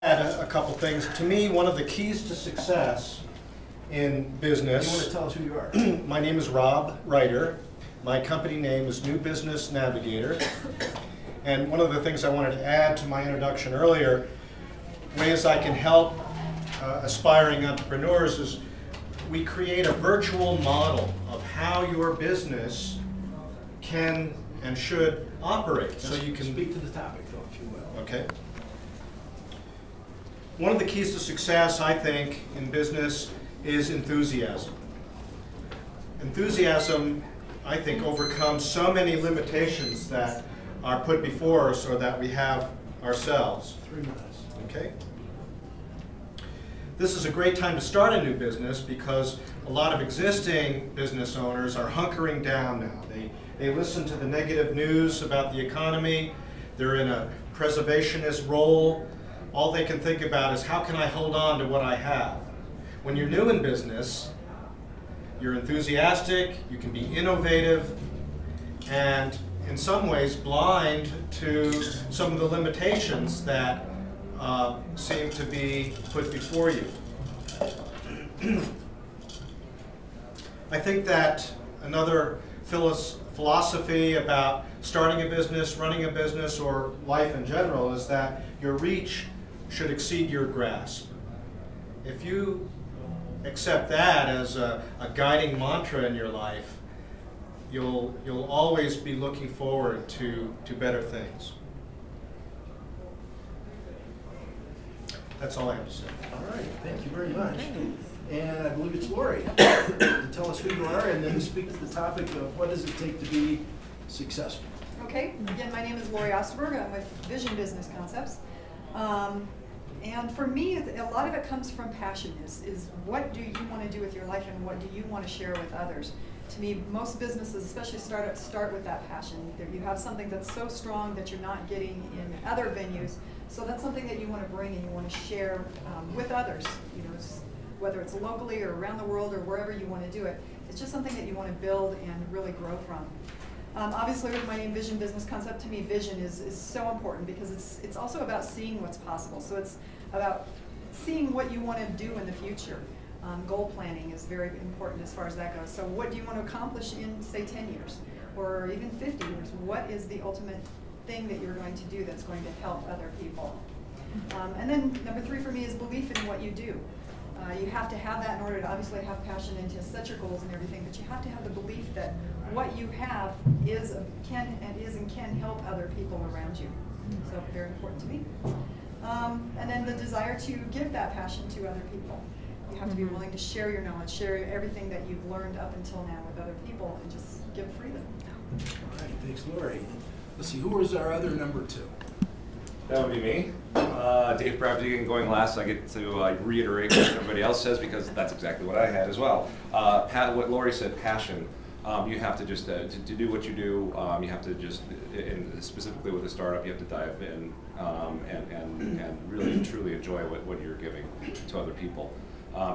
Add a couple things. To me, one of the keys to success in business. You want to tell us who you are? My name is Rob Reiter. My company name is New Business Navigator. And one of the things I wanted to add to my introduction earlier, ways I can help aspiring entrepreneurs, is we create a virtual model of how your business can and should operate. So you can speak to the topic, though, if you will. Okay. One of the keys to success, I think, in business is enthusiasm. Enthusiasm, I think, overcomes so many limitations that are put before us or that we have ourselves. 3 minutes. Okay. This is a great time to start a new business because a lot of existing business owners are hunkering down now. They listen to the negative news about the economy. They're in a preservationist role. All they can think about is, how can I hold on to what I have? When you're new in business, you're enthusiastic, you can be innovative, and in some ways blind to some of the limitations that seem to be put before you. I think that another philosophy about starting a business, running a business, or life in general is that your reach should exceed your grasp. If you accept that as a guiding mantra in your life, you'll always be looking forward to better things. That's all I have to say. All right, thank you very much. And I believe it's Lori. Tell us who you are and then speak to the topic of what does it take to be successful. Okay, again, my name is Lori Osterberg. I'm with Vision Business Concepts. And for me, a lot of it comes from passion, is what do you want to do with your life and what do you want to share with others? To me, most businesses, especially startups, start with that passion. You have something that's so strong that you're not getting in other venues. So that's something that you want to bring and you want to share with others. You know, whether it's locally or around the world or wherever you want to do it. It's just something that you want to build and really grow from. Obviously, with my name, Vision Business Concept, to me, vision is so important because it's also about seeing what's possible. So it's about seeing what you want to do in the future. Goal planning is very important as far as that goes. So what do you want to accomplish in, say, 10 years or even 50 years? What is the ultimate thing that you're going to do that's going to help other people? And then number 3 for me is belief in what you do. You have to have that in order to obviously have passion and to set your goals and everything, but you have to have the belief that what you have can help other people around you. So very important to me. And then the desire to give that passion to other people. You have to be willing to share your knowledge, share everything that you've learned up until now with other people, and just give freely. All right, thanks, Lori. Let's see, who is our other number 2? That would be me. Dave Bravdigan, going last. I get to reiterate what everybody else says because that's exactly what I had as well. What Lori said, passion. You have to just, to do what you do, you have to just, specifically with a startup, you have to dive in and really truly enjoy what you're giving to other people.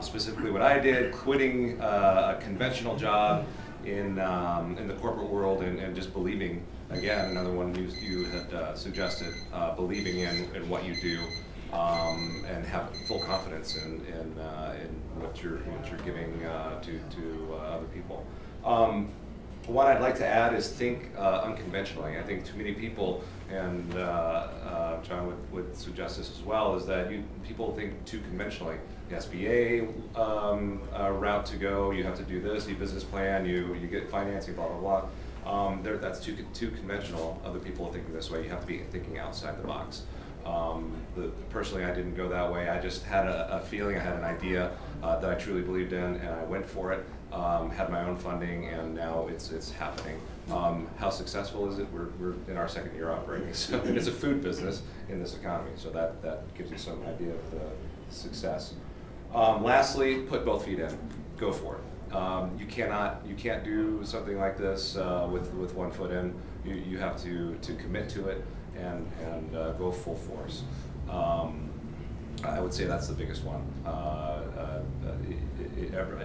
Specifically what I did, quitting a conventional job in the corporate world and just believing, again, another one you had suggested, believing in what you do and have full confidence in what you're giving to other people. What I'd like to add is think unconventionally. I think too many people, and John would suggest this as well, is that people think too conventionally. The SBA route to go, you have to do this, your business plan, you get financing, blah, blah, blah. That's too conventional. Other people are thinking this way. You have to be thinking outside the box. Personally, I didn't go that way. I just had a feeling, I had an idea that I truly believed in, and I went for it. Had my own funding, and now it's happening. How successful is it? We're in our 2nd year operating, so it's a food business in this economy. So that gives you some idea of the success. Lastly, put both feet in. Go for it. You can't do something like this with 1 foot in. You have to commit to it and go full force. I would say that's the biggest one.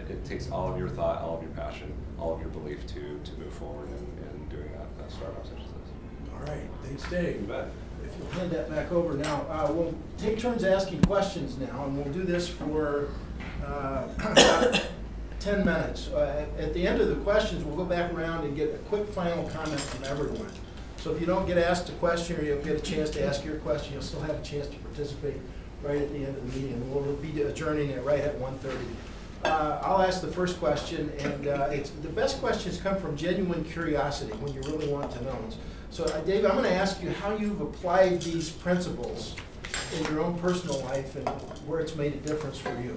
It takes all of your thought, all of your passion, all of your belief to move forward in doing a startup such as this. All right, thanks, Dave. You bet. if you'll hand that back over now, we'll take turns asking questions now, and we'll do this for about 10 minutes. At the end of the questions, we'll go back around and get a quick final comment from everyone. So if you don't get asked a question or you'll get a chance to ask your question, you'll still have a chance to participate right at the end of the meeting. We'll be adjourning it right at 1:30. I'll ask the first question, and the best questions come from genuine curiosity when you really want to know. So Dave, I'm going to ask you how you've applied these principles in your own personal life and where it's made a difference for you.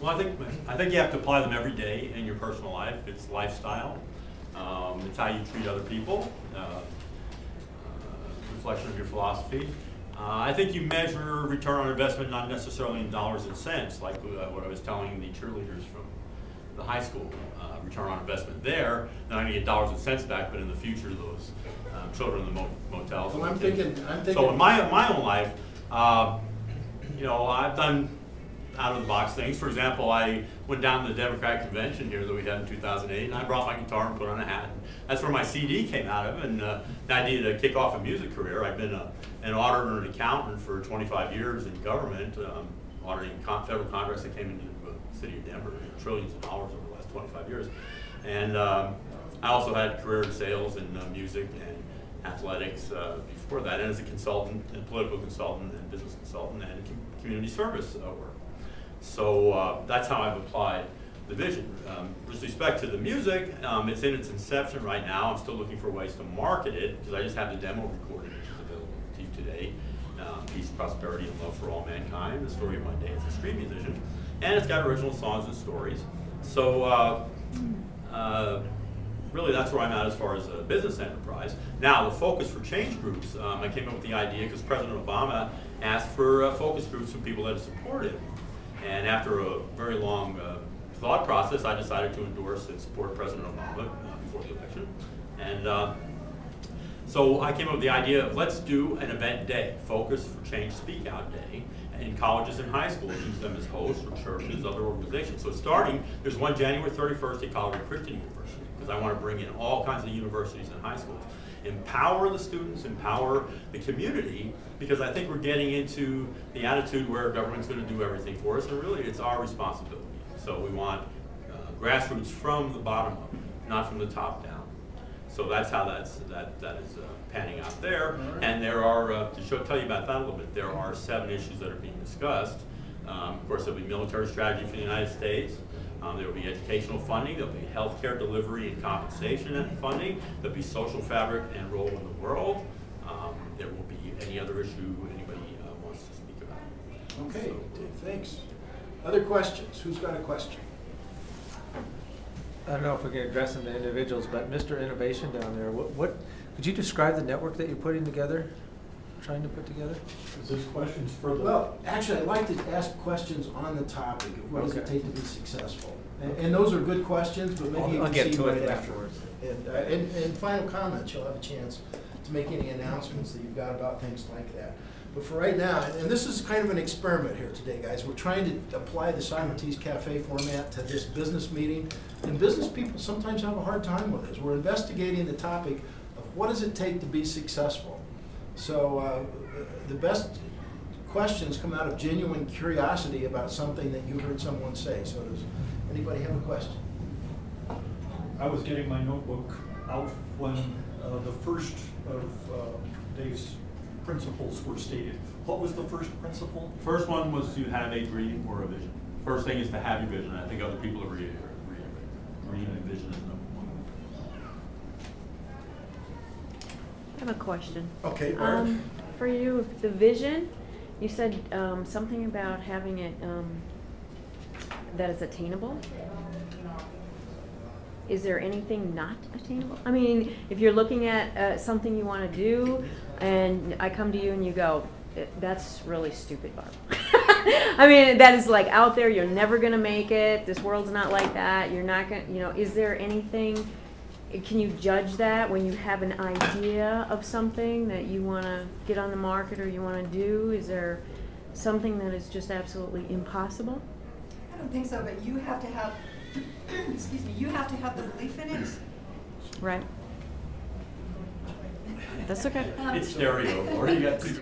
Well, I think you have to apply them every day in your personal life. It's lifestyle. It's how you treat other people. Reflection of your philosophy. I think you measure return on investment not necessarily in dollars and cents, like what I was telling the cheerleaders from the high school. Return on investment there, not only get dollars and cents back, but in the future, those children in the motels. Well, I'm thinking. So in my own life, you know, I've done out-of-the-box things. For example, I went down to the Democratic Convention here that we had in 2008, and I brought my guitar and put on a hat. And that's where my CD came out of, and the idea to kick off a music career. I've been an auditor and an accountant for 25 years in government, auditing federal contracts that came into the city of Denver, trillions of dollars over the last 25 years. And I also had a career in sales and music and athletics before that, and as a consultant, and political consultant, and business consultant, and community service work. So that's how I've applied the vision. With respect to the music, it's in its inception right now. I'm still looking for ways to market it, because I just have the demo recorded, which is available to you today. Peace, Prosperity, and Love for All Mankind, the story of my day as a street musician. And it's got original songs and stories. So really that's where I'm at as far as a business enterprise. Now, the focus for change groups, I came up with the idea because President Obama asked for focus groups from people that support him. And after a very long thought process, I decided to endorse and support President Obama before the election. And so I came up with the idea of let's do an event day, Focus for Change Speak Out Day, in colleges and high schools, use them as hosts or churches, other organizations. So starting, there's one January 31st at Colorado Christian University, because I want to bring in all kinds of universities and high schools. Empower the students, empower the community, because I think we're getting into the attitude where government's going to do everything for us, and really it's our responsibility. So we want grassroots from the bottom up, not from the top down. So that's how that is panning out there. Right. And there are, to tell you about that a little bit, there are 7 issues that are being discussed. Of course, there'll be military strategy for the United States. There will be educational funding. There will be healthcare delivery and compensation and funding. There will be social fabric and role in the world. There will be any other issue anybody wants to speak about. Okay, Dave, thanks. Other questions? Who's got a question? I don't know if we can address them to individuals, but Mr. Innovation down there, what could you describe the network that you're putting together, trying to put together? Is this questions for the... Well, actually, I'd like to ask questions on the topic of what does it take to be successful. And those are good questions, but maybe I'll you get can see to it right afterwards. And final comments, you'll have a chance to make any announcements that you've got about things like that. But for right now, and this is kind of an experiment here today, guys. We're trying to apply the Socrates Cafe format to this business meeting. And business people sometimes have a hard time with this. We're investigating the topic of what does it take to be successful. So the best questions come out of genuine curiosity about something that you heard someone say. So does anybody have a question? I was getting my notebook out when the first of Dave's principles were stated. What was the first principle? First one was to have a dream or a vision. First thing is to have your vision. I think other people are dream and vision is number 1. I have a question. Okay, Barb. For you, the vision, you said something about having it that is attainable. Is there anything not attainable? I mean, if you're looking at something you want to do, and I come to you and you go, that's really stupid, Barb. I mean, that is like out there, you're never going to make it, this world's not like that, you're not going to, you know, is there anything, can you judge that when you have an idea of something that you want to get on the market or you want to do? Is there something that is just absolutely impossible? I don't think so, but you have to have, excuse me, you have to have the belief in it. Right. That's okay. It's stereo, or you got two